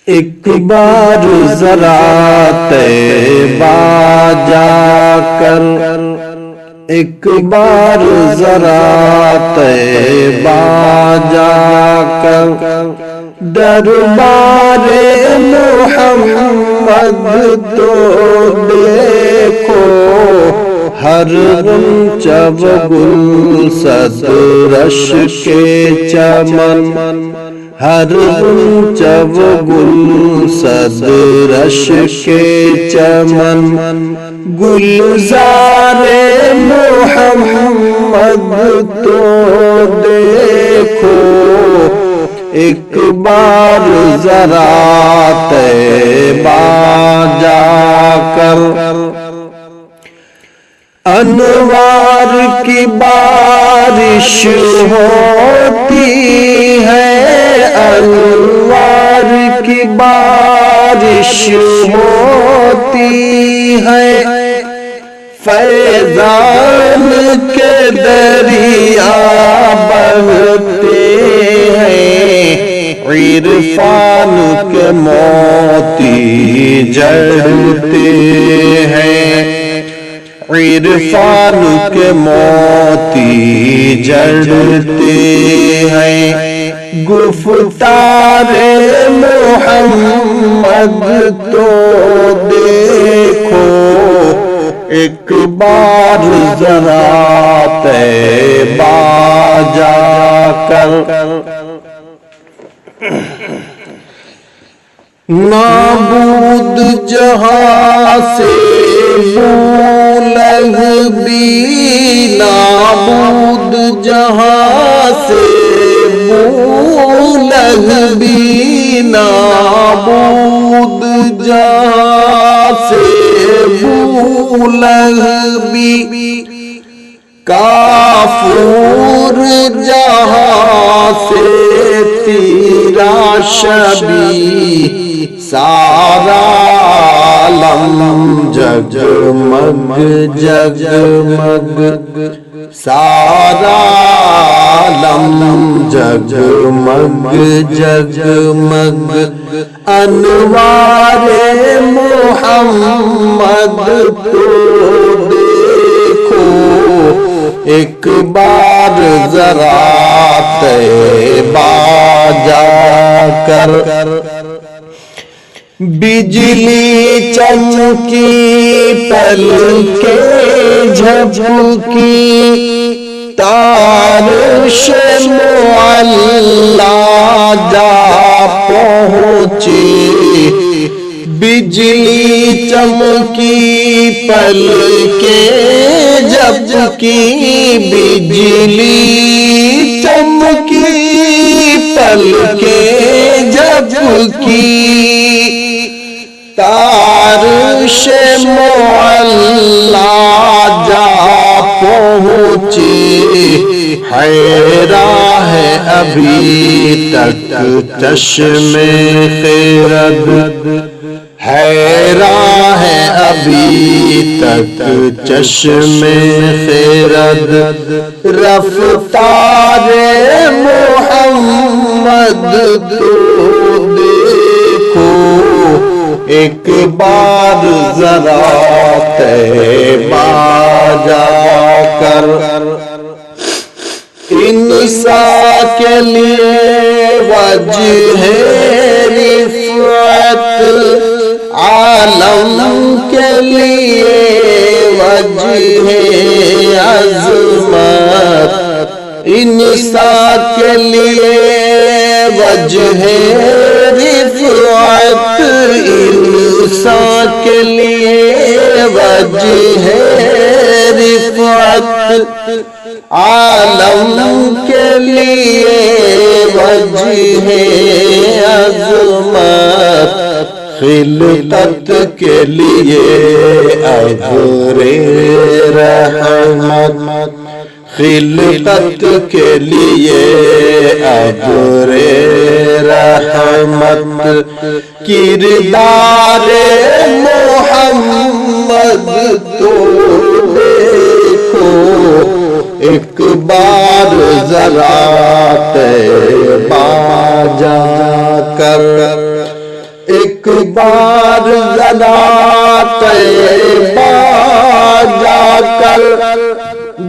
ایک بار ذرا طیبہ جا کر، ایک بار ذرا طیبہ جا کر، دربار محمد تو دیکھو، ہر غنچہ و گل صد رش کے چمن، ہر غنچہ و گل صد رش کے چمن، گلزار محمد تو دیکھو، ایک بار ذرا طیبہ جا کر۔ انوار کی بارش ہوتی ہے، انوار کی بارش ہوتی ہے، فیضان کے دریا بہتے ہیں، عرفان کے موتی جڑتے ہیں، عرفان کے موتی جڑتے ہیں، گفتار محمد تو دیکھو، ایک بار ذرا طیبہ جا کر۔ نابود جہاں سے بولہبی، نابود جہاں سے بولہبی، نابود جہاں سے بولہبی، کافور جہاں سے تیرا شبی، سارا عالم جگمگ جگمگ، سارا عالم جگمگ جگمگ، انوار محمد تو دیکھو، ایک بار ذرا طیبہ جا کر۔ بجلی چمکی پلکیں جھپکی، تارش معلا جا پہنچی، بجلی چمکی پلکیں جھپکی، بجلی چمکی پلکیں جھپکی، تارش معلا جا پہنچی، حیران ہے ابھی تک چشم خرد، حیران ہے ابھی تک چشم خرد، رفتار محمد تو دیکھو، ایک بار ذرا طیبہ جا کر۔ انسان کے لیے وجہ رفعت، عالم کے لیے وجہ عظمت، انسان کے لیے وجہ رفعت، انسان کے لیے وجہ رفعت، عالم کے لیے وجہ عظمت، خلقت کے لیے ابر رحمت، خلقت کے لیے ابر رحمت، کردار محمد تو دیکھو، ایک بار ذرا طیبہ جا کر۔ ایک بار ذرا طیبہ جا کر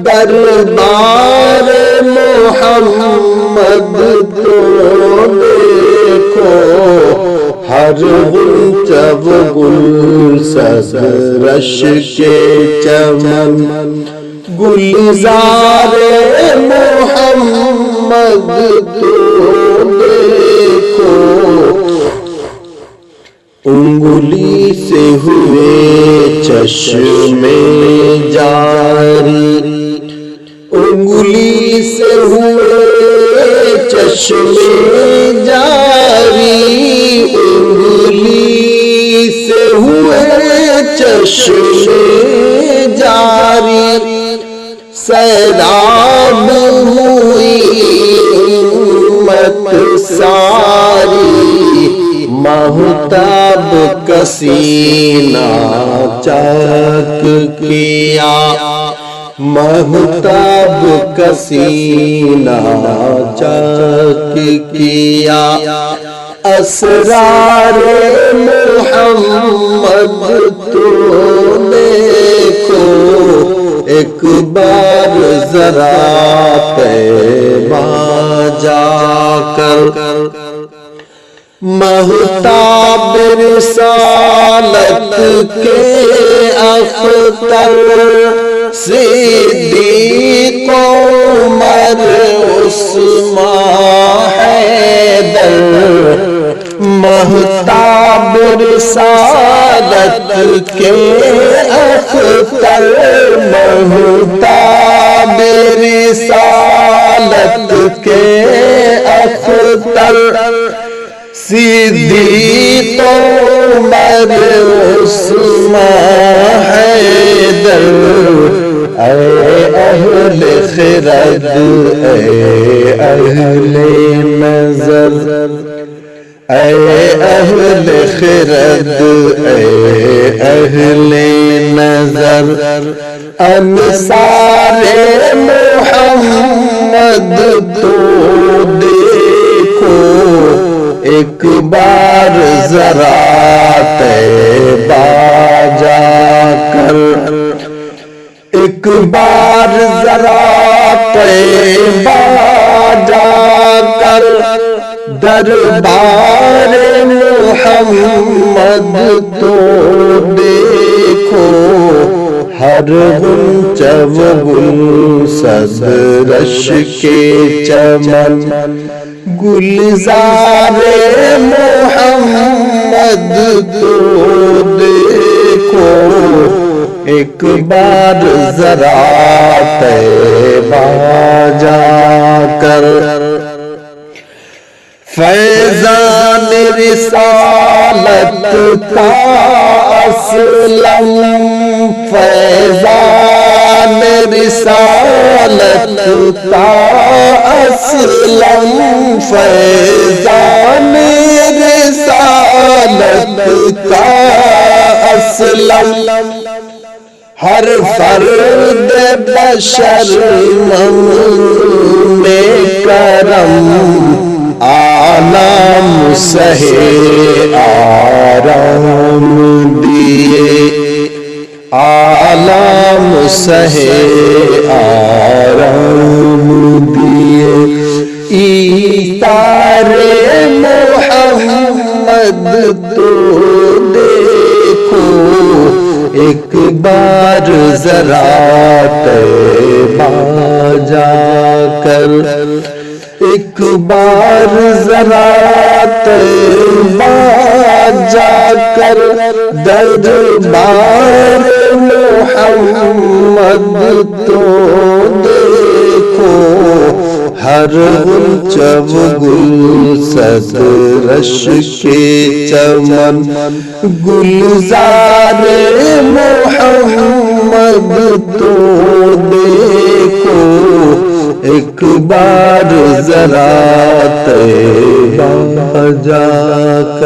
دربار محمد کو دیکھو، ہر غنچہ و گلشن کے چمن گلزار محمد تو دیکھو، انگلی سے ہوئے چشمے جاری، انگلی سے ہوئے چشمے جاری، انگلی سے ہوئے چشمے جاری، سیراب ہوئی امت ساری، مہتاب کا سینہ چاک کیا، مہتاب کا سینہ چاک کیا، اسرار محمد تو دیکھو، ایک بار ذرا طیبہ جا کر، مہتاب رسالت کے اختر، صدیق عمر عثمان حیدر، مہتاب رسالت کے اختر، مہتاب رسالت کے اختر، صدیق عمر عثمان حیدر، اے اہل خرد، اے اہل نظر، اے اہل خرد، اے اہل نظر، انصار محمد تو دیکھو، ایک بار ذرا طیبہ جا کر، ایک بار ذرا طیبہ جا کر، دربار محمد تو دیکھو، ہر غنچہ و گلشن کے چمن گلزار محمد تو دیکھو، ایک بار ذرا طیبہ جا کر، فیضان رسالت کا اسلم، فیضان رسالت کا اسلم، فیضان رسالت کا اسلم، ہر فرد بشر میں کرم، آلام سہے آرام دیے، آلام سہے آرام دیے، ایثار محمد تو دیکھو، ایک بار ذرا طیبہ جا کر، ایک بار ذرا طیبہ جا کر، دربار محمد تو دیکھو، ہر غنچہ و گلشن کے چمن گلزار محمد تو دیکھو، ایک بار ذرا طیبہ جا کر۔